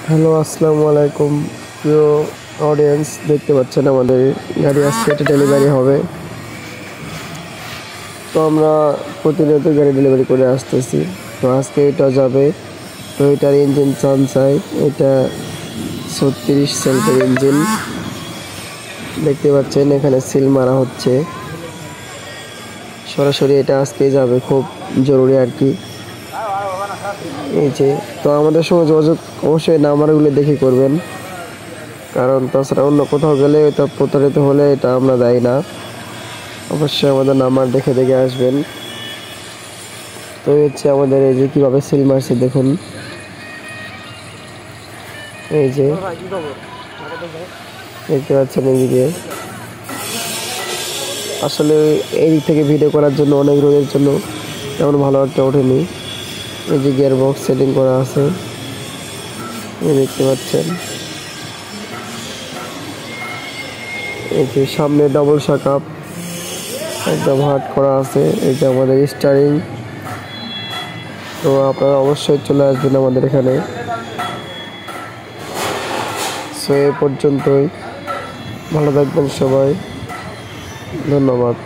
Hello, আসসালামু আলাইকুম প্রিয় অডিয়েন্স। দেখতে পাচ্ছেন আমাদের গাড়ি আজকে এটা ডেলিভারি হবে। তো আমরা প্রতিনিয়ত গাড়ি ডেলিভারি করে আসতেছি। তো আজকে এটা যাবে। তো এটার ইঞ্জিন সানশাইন, এটা 36 সেলফের ইঞ্জিন। দেখতে পাচ্ছেন এখানে সিল মারা হচ্ছে। সরাসরি এটা আজকে যাবে, খুব জরুরি আর কি। এই যে, তো আমাদের সঙ্গে যোগাযোগ অবশ্যই নাম্বারগুলো দেখে করবেন, কারণ তাছাড়া অন্য কোথাও গেলে এটা প্রতারিত হলে এটা আমরা দেয় না। অবশ্যই আমাদের নাম্বার দেখে দেখে আসবেন। তো হচ্ছে আমাদের এই যে কীভাবে সিল মারছে দেখুন। এই যে দেখতে পাচ্ছেন এদিকে। আসলে এই দিক থেকে ভিডিও করার জন্য অনেক রোদের জন্য তেমন ভালো একটা ওঠেনি। এই যে গিয়ার বক্স সেটিং করা আছে, এই দেখতে পাচ্ছেন। এই যে সামনে ডাবল শাকআপ একদম হার্ড করা আছে। এই যে আমাদের স্টারিং। তো আপনারা অবশ্যই চলে আসবেন আমাদের এখানে। সো এ পর্যন্তই, ভালো থাকবেন সবাই, ধন্যবাদ।